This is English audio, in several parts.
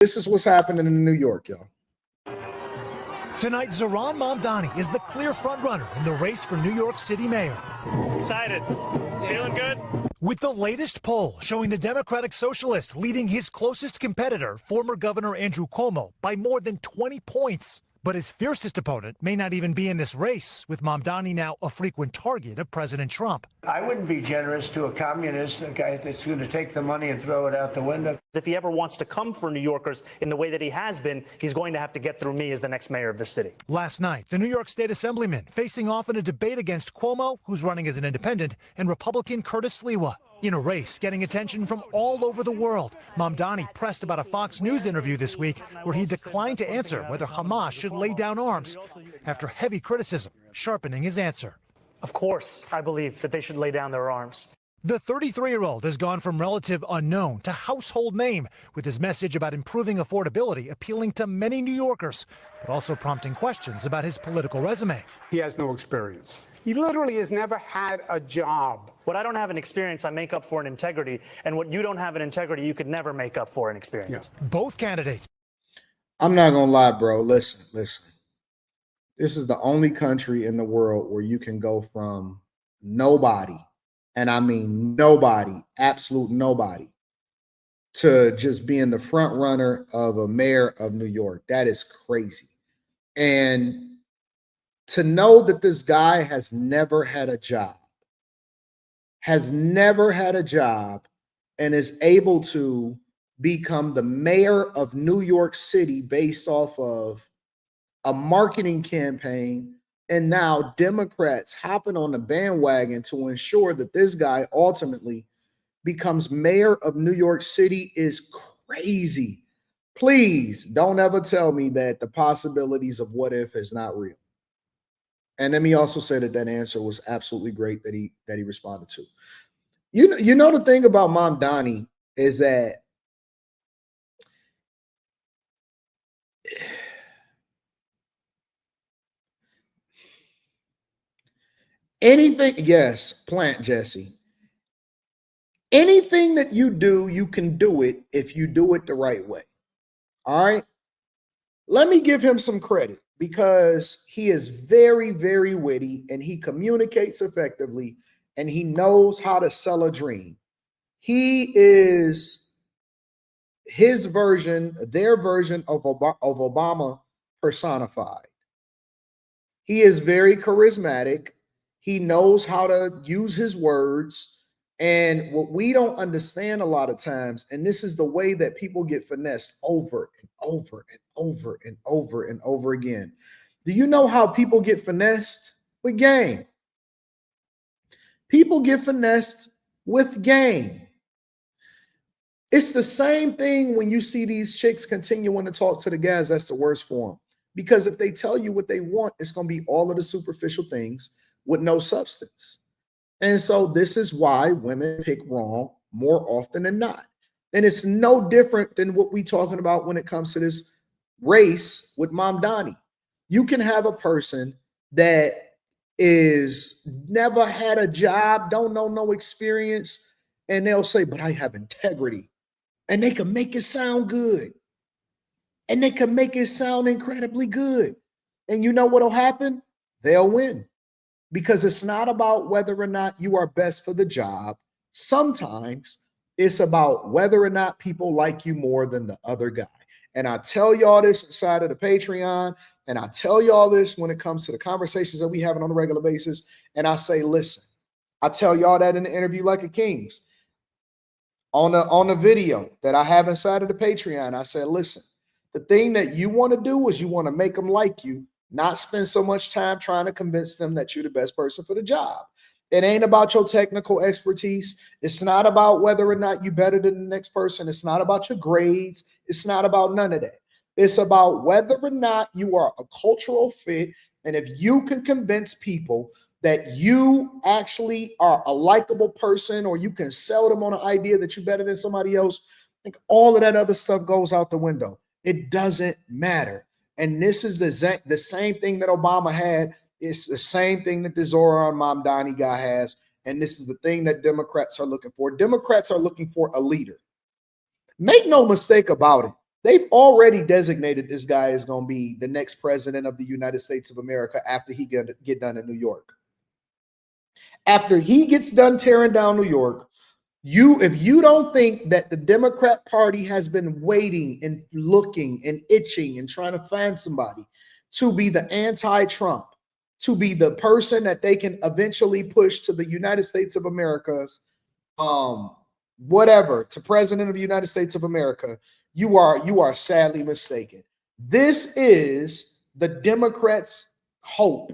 This is what's happening in New York, y'all. Tonight, Zohran Mamdani is the clear frontrunner in the race for New York City mayor. Excited. Feeling good? With the latest poll showing the Democratic Socialist leading his closest competitor, former Governor Andrew Cuomo, by more than 20 points. But his fiercest opponent may not even be in this race, with Mamdani now a frequent target of President Trump. I wouldn't be generous to a communist, a guy that's going to take the money and throw it out the window. If he ever wants to come for New Yorkers in the way that he has been, he's going to have to get through me as the next mayor of the city. Last night, the New York State Assemblyman facing off in a debate against Cuomo, who's running as an independent, and Republican Curtis Sliwa. In a race getting attention from all over the world, Mamdani pressed about a Fox News interview this week where he declined to answer whether Hamas should lay down arms after heavy criticism, sharpening his answer. Of course, I believe that they should lay down their arms. The 33-year-old has gone from relative unknown to household name, with his message about improving affordability appealing to many New Yorkers, but also prompting questions about his political resume. He has no experience. He literally has never had a job. What I don't have in experience, I make up for in integrity. And what you don't have in integrity, you could never make up for in experience. Yes. Both candidates. I'm not going to lie, bro. Listen. This is the only country in the world where you can go from nobody, and I mean nobody, absolute nobody, to just being the front runner of a mayor of New York. That is crazy. And to know that this guy has never had a job, and is able to become the mayor of New York City based off of a marketing campaign, and now Democrats hopping on the bandwagon to ensure that this guy ultimately becomes mayor of New York City is crazy. Please don't ever tell me that the possibilities of what if is not real. And let me also say that answer was absolutely great that he responded to. You know the thing about Mamdani is that anything, yes, plant Jesse. Anything that you do, you can do it if you do it the right way. All right. Let me give him some credit because he is very, very witty and he communicates effectively and he knows how to sell a dream. He is his version, their version of Obama personified. He is very charismatic. He knows how to use his words. And what we don't understand a lot of times, and this is the way that people get finessed over and over and over and over and over again. Do you know how people get finessed? With game. People get finessed with game. It's the same thing when you see these chicks continuing to talk to the guys. That's the worst for them. Because if they tell you what they want, it's going to be all of the superficial things with no substance. And so this is why women pick wrong more often than not. And it's no different than what we're talking about when it comes to this race with Mamdani. You can have a person that is never had a job, don't know no experience, and they'll say, but I have integrity. And they can make it sound good. And they can make it sound incredibly good. And you know what'll happen? They'll win. Because it's not about whether or not you are best for the job. Sometimes it's about whether or not people like you more than the other guy. And I tell y'all this inside of the Patreon, and I tell y'all this when it comes to the conversations that we having on a regular basis. And I say, listen, I tell y'all that in the interview like a Kings. On the video that I have inside of the Patreon, I said, listen, the thing that you want to do is you want to make them like you. Not spend so much time trying to convince them that you're the best person for the job. It ain't about your technical expertise. It's not about whether or not you're better than the next person. It's not about your grades. It's not about none of that. It's about whether or not you are a cultural fit. And if you can convince people that you actually are a likable person, or you can sell them on an idea that you're better than somebody else, I think all of that other stuff goes out the window. It doesn't matter. And this is the same thing that Obama had. It's the same thing that the Zohran Mamdani guy has. And this is the thing that Democrats are looking for. Democrats are looking for a leader. Make no mistake about it. They've already designated this guy as going to be the next president of the United States of America after he get done in New York. After he gets done tearing down New York, if you don't think that the Democrat Party has been waiting and looking and itching and trying to find somebody to be the anti-Trump, to be the person that they can eventually push to the United States of America's whatever, to president of the United States of America, you are sadly mistaken. This is the Democrats' hope.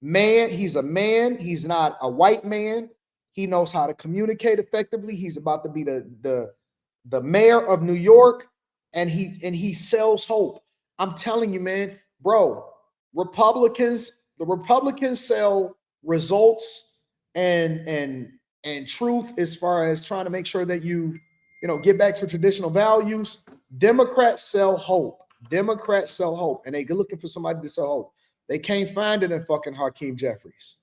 Man, he's a man, he's not a white man. He knows how to communicate effectively. He's about to be the mayor of New York, and he sells hope. I'm telling you, man, bro, the Republicans sell results and truth as far as trying to make sure that you get back to traditional values. Democrats sell hope. Democrats sell hope, and they're looking for somebody to sell hope. They can't find it in fucking Hakeem Jeffries.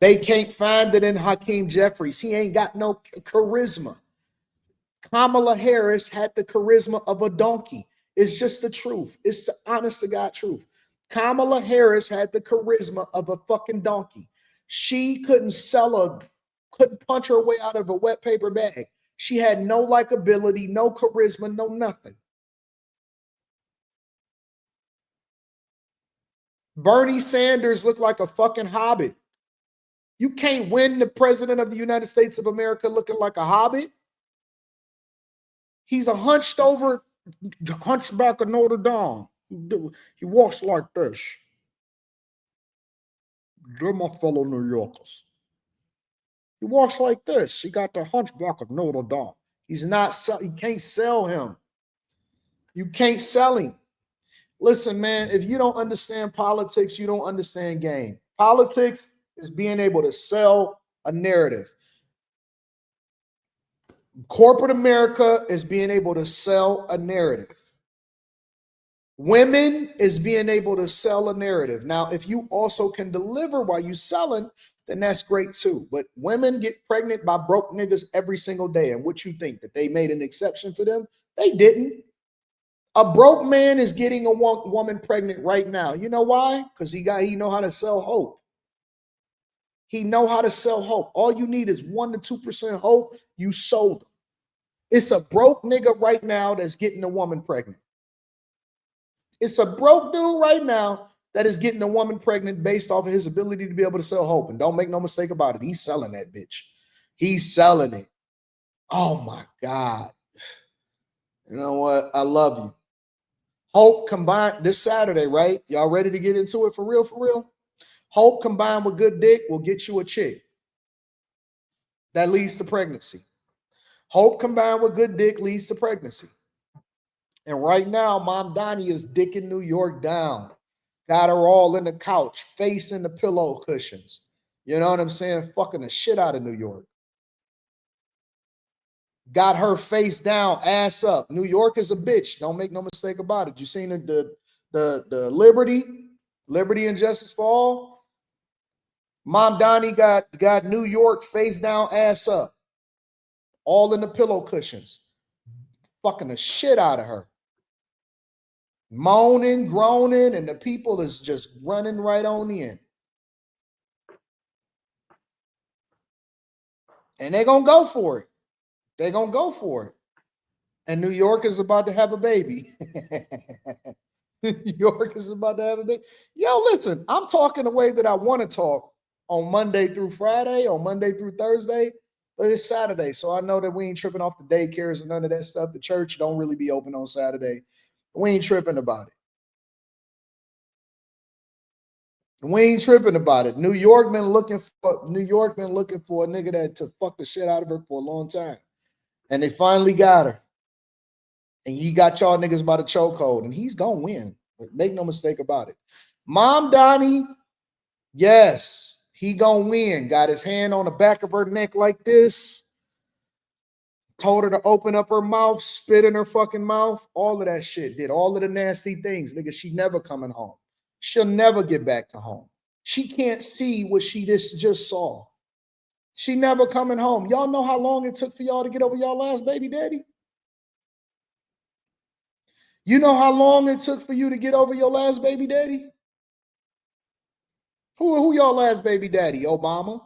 They can't find it in Hakeem Jeffries. He ain't got no charisma. Kamala Harris had the charisma of a donkey. It's just the truth. It's the honest to God truth. Kamala Harris had the charisma of a fucking donkey. She couldn't punch her way out of a wet paper bag. She had no likability, no charisma, no nothing. Bernie Sanders looked like a fucking hobbit. You can't win the president of the United States of America looking like a hobbit. He's a hunchback of Notre Dame. He walks like this. They're my fellow New Yorkers. He walks like this. He got the hunchback of Notre Dame. You can't sell him. You can't sell him. Listen, man, if you don't understand politics, you don't understand game. Politics is being able to sell a narrative. Corporate America is being able to sell a narrative. Women is being able to sell a narrative. Now, if you also can deliver while you selling, then that's great too. But women get pregnant by broke niggas every single day. And what you think, that they made an exception for them? They didn't. A broke man is getting a woman pregnant right now. You know why? Because he know how to sell hope. He know how to sell hope. All you need is 1% to 2% hope. You sold them. It's a broke nigga right now that's getting a woman pregnant. It's a broke dude right now that is getting a woman pregnant based off of his ability to be able to sell hope. And don't make no mistake about it. He's selling that bitch. He's selling it. Oh my God. You know what? I love you. Hope combined this Saturday, right? Y'all ready to get into it for real, for real? Hope combined with good dick will get you a chick that leads to pregnancy. Hope combined with good dick leads to pregnancy. And right now, Mamdani is dicking New York down. Got her all in the couch, face in the pillow cushions. You know what I'm saying? Fucking the shit out of New York. Got her face down, ass up. New York is a bitch. Don't make no mistake about it. You seen the Liberty and Justice for All? Mamdani got New York face down, ass up. All in the pillow cushions. Fucking the shit out of her. Moaning, groaning, and the people is just running right on in. And they're going to go for it. They're going to go for it. And New York is about to have a baby. New York is about to have a baby. Yo, listen, I'm talking the way that I want to talk on Monday through Friday, on Monday through Thursday, but it's Saturday. So I know that we ain't tripping off the daycares and none of that stuff. The church don't really be open on Saturday. We ain't tripping about it. We ain't tripping about it. New York been looking for a nigga that to fuck the shit out of her for a long time. And they finally got her. And he got y'all niggas by the chokehold. And he's gonna win. But make no mistake about it. Mamdani, yes, he gonna win. Got his hand on the back of her neck like this. Told her to open up her mouth, spit in her fucking mouth. All of that shit. Did all of the nasty things. Nigga, she never coming home. She'll never get back to home. She can't see what she just saw. She never coming home. Y'all know how long it took for y'all to get over y'all last baby daddy? You know how long it took for you to get over your last baby daddy? Who y'all last baby daddy? Obama?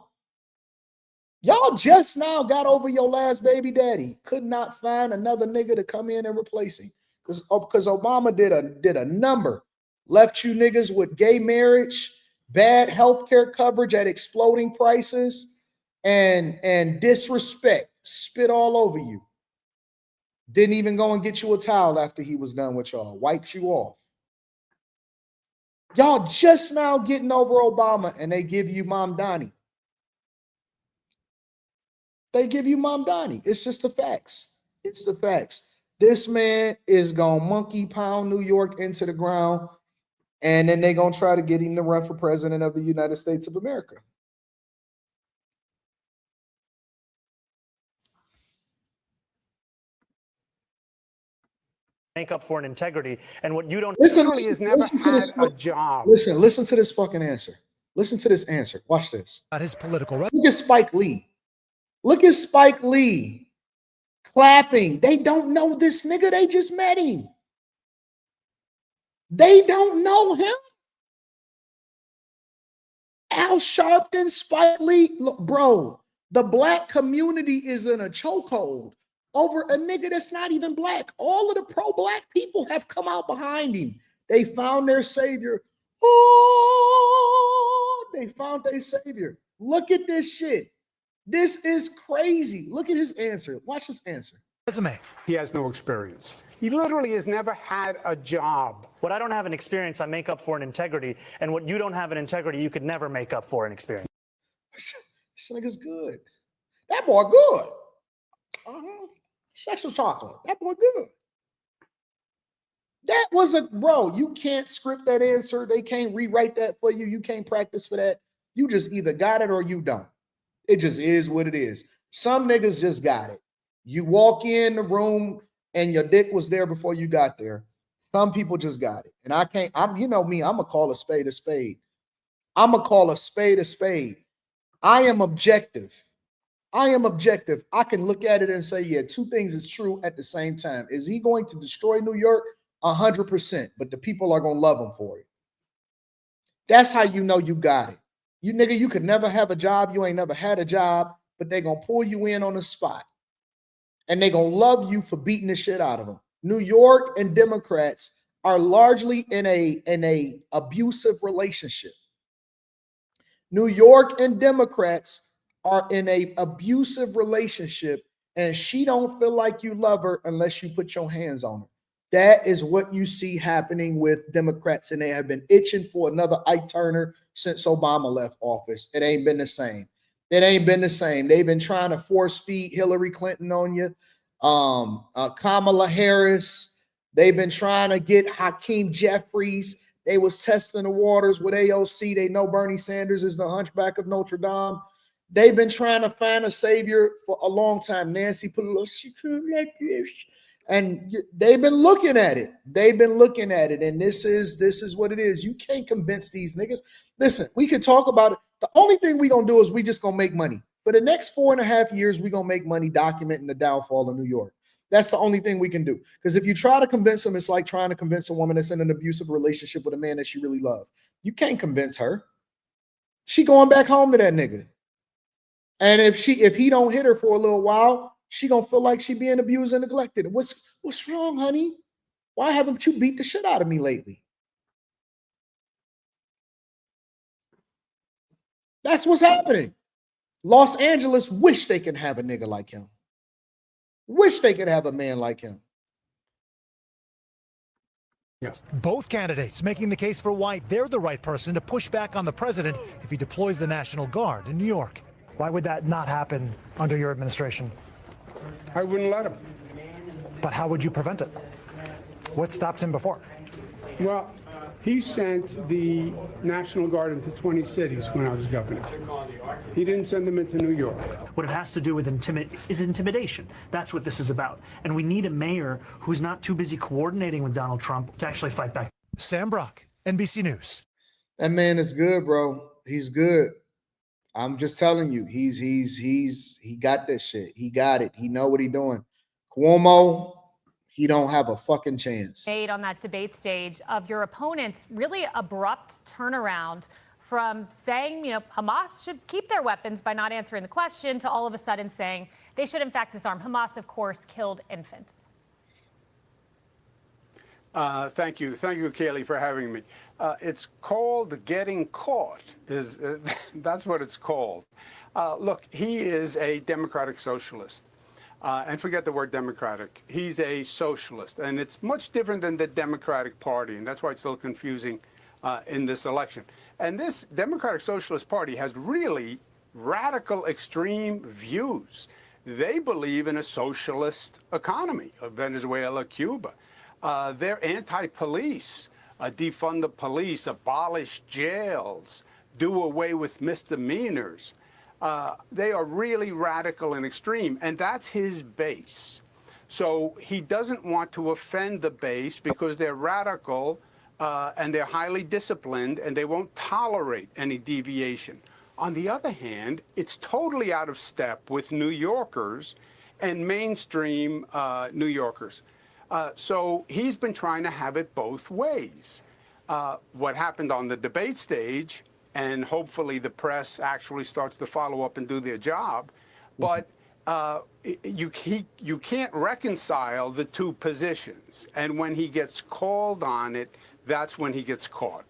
Y'all just now got over your last baby daddy. Could not find another nigga to come in and replace him. Because Obama did a number. Left you niggas with gay marriage, bad healthcare coverage at exploding prices, and disrespect. Spit all over you. Didn't even go and get you a towel after he was done with y'all. Wiped you off. Y'all just now getting over Obama, and they give you Mamdani. They give you Mamdani. It's just the facts. It's the facts. This man is going to monkey pound New York into the ground, and then they're going to try to get him to run for president of the United States of America. Make up for an integrity, and what you don't Listen, has never had a job. Listen to this fucking answer. Listen to this answer. Watch this. At his political Look at Spike Lee. Look at Spike Lee clapping. They don't know this nigga. They just met him. They don't know him. Al Sharpton, Spike Lee. Look, bro, the black community is in a chokehold over a nigga that's not even black. All of the pro-black people have come out behind him. They found their savior. Oh, they found their savior. Look at this shit. This is crazy. Look at his answer. Watch his answer. resume. He has no experience. He literally has never had a job. What I don't have an experience, I make up for an integrity. And what you don't have an integrity, you could never make up for an experience. This nigga's good. That boy good. Sexual chocolate. That boy good. That was a, bro, you can't script that answer. They can't rewrite that for you. You can't practice for that. You just either got it or you don't. It just is what it is. Some niggas just got it. You walk in the room and your dick was there before you got there. Some people just got it. And I can't, you know me, I'm going to call a spade a spade. I'm going to call a spade a spade. I am objective. I am objective. I can look at it and say, yeah, two things is true at the same time. Is he going to destroy New York? 100%. But the people are going to love him for it. That's how you know you got it. You nigga, you could never have a job. You ain't never had a job, but they're going to pull you in on the spot. And they're going to love you for beating the shit out of them. New York and Democrats are largely in a abusive relationship. New York and Democrats are in a abusive relationship, and she don't feel like you love her unless you put your hands on her. That is what you see happening with Democrats, and they have been itching for another Ike Turner since Obama left office. It ain't been the same. It ain't been the same. They've been trying to force feed Hillary Clinton on you, Kamala Harris. They've been trying to get Hakeem Jeffries. They was testing the waters with AOC. They know Bernie Sanders is the hunchback of Notre Dame. They've been trying to find a savior for a long time. Nancy Pelosi, like this. And they've been looking at it. They've been looking at it. And this is what it is. You can't convince these niggas. Listen, we can talk about it. The only thing we're going to do is we just going to make money. For the next 4.5 years, we're going to make money documenting the downfall of New York. That's the only thing we can do. Because if you try to convince them, it's like trying to convince a woman that's in an abusive relationship with a man that she really loves. You can't convince her. She going back home to that nigga. And if he don't hit her for a little while, she gonna feel like she being abused and neglected. What's wrong, honey? Why haven't you beat the shit out of me lately? That's what's happening. Los Angeles wish they could have a nigga like him. Wish they could have a man like him. Yes. Both candidates making the case for why they're the right person to push back on the president if he deploys the National Guard in New York. Why would that not happen under your administration? I wouldn't let him. But how would you prevent it? What stopped him before? Well, he sent the National Guard into 20 cities when I was governor. He didn't send them into New York. What it has to do with is intimidation. That's what this is about. And we need a mayor who's not too busy coordinating with Donald Trump to actually fight back. Sam Brock, NBC News. That man is good, bro. He's good. I'm just telling you, he got this shit. He got it. He know what he doing. Cuomo, he don't have a fucking chance. Made on that debate stage of your opponent's really abrupt turnaround from saying, Hamas should keep their weapons by not answering the question to all of a sudden saying they should in fact disarm. Hamas, of course, killed infants. Thank you, Kaylee, for having me. It's called getting caught. That's what it's called. Look, he is a democratic socialist. And forget the word democratic. He's a socialist. And it's much different than the Democratic Party. And that's why it's a little confusing in this election. And this Democratic Socialist Party has really radical, extreme views. They believe in a socialist economy of Venezuela, Cuba. They're anti-police, defund the police, abolish jails, do away with misdemeanors. They are really radical and extreme, and that's his base. So he doesn't want to offend the base because they're radical and they're highly disciplined and they won't tolerate any deviation. On the other hand, it's totally out of step with New Yorkers and mainstream New Yorkers. So he's been trying to have it both ways. What happened on the debate stage, and hopefully the press actually starts to follow up and do their job, but you can't reconcile the two positions. And when he gets called on it, that's when he gets caught.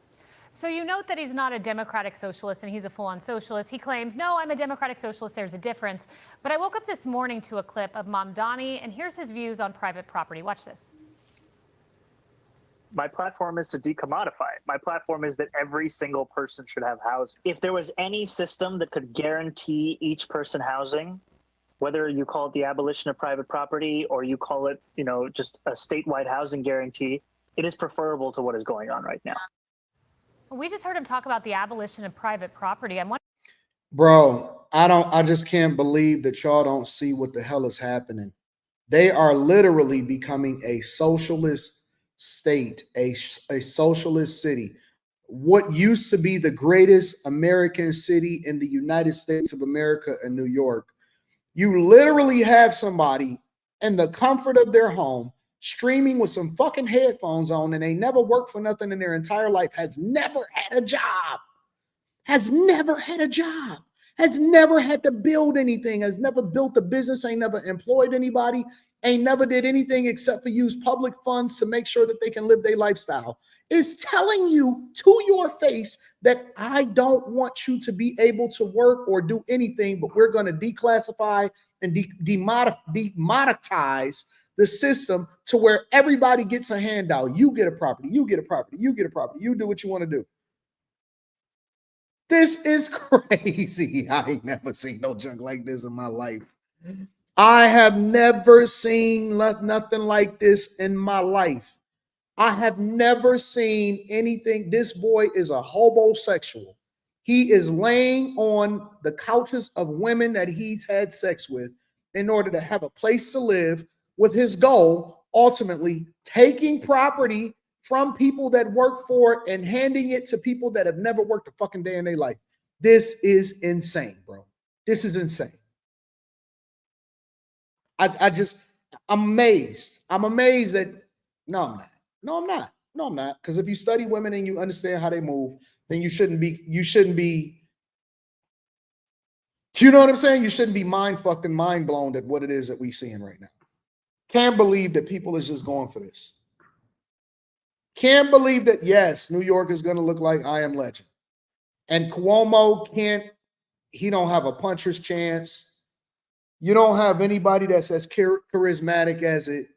So you note that he's not a democratic socialist and he's a full-on socialist. He claims, no, I'm a democratic socialist, there's a difference. But I woke up this morning to a clip of Mamdani, and here's his views on private property. Watch this. My platform is to decommodify it. My platform is that every single person should have housing. If there was any system that could guarantee each person housing, whether you call it the abolition of private property or you call it, just a statewide housing guarantee, it is preferable to what is going on right now. We just heard him talk about the abolition of private property. I'm wondering, Bro, I just can't believe that y'all don't see what the hell is happening. They are literally becoming a socialist state, a socialist city. What used to be the greatest American city in the United States of America in New York, you literally have somebody in the comfort of their home streaming with some fucking headphones on, and they never worked for nothing in their entire life, has never had a job, has never had to build anything, has never built a business, ain't never employed anybody, ain't never did anything except for use public funds to make sure that they can live their lifestyle, is telling you to your face that I don't want you to be able to work or do anything, but we're going to declassify and demonetize the system to where everybody gets a handout. You get a property, you get a property, you get a property, you do what you want to do. This is crazy. I ain't never seen no junk like this in my life. I have never seen nothing like this in my life. I have never seen anything. This boy is a homosexual. He is laying on the couches of women that he's had sex with in order to have a place to live, with his goal, ultimately taking property from people that work for it and handing it to people that have never worked a fucking day in their life. This is insane, bro. This is insane. I'm amazed. I'm amazed that, no, I'm not. No, I'm not. No, I'm not. Because if you study women and you understand how they move, then you shouldn't be, you know what I'm saying? You shouldn't be mind fucked and mind blown at what it is that we're seeing right now. Can't believe that people is just going for this. Can't believe that, yes, New York is going to look like I Am Legend. And Cuomo he don't have a puncher's chance. You don't have anybody that's as charismatic as it.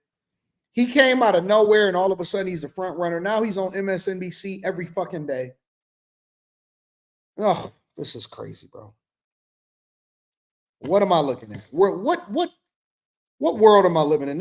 He came out of nowhere and all of a sudden he's the front runner. Now he's on MSNBC every fucking day. Oh, this is crazy, bro. What am I looking at? What world am I living in?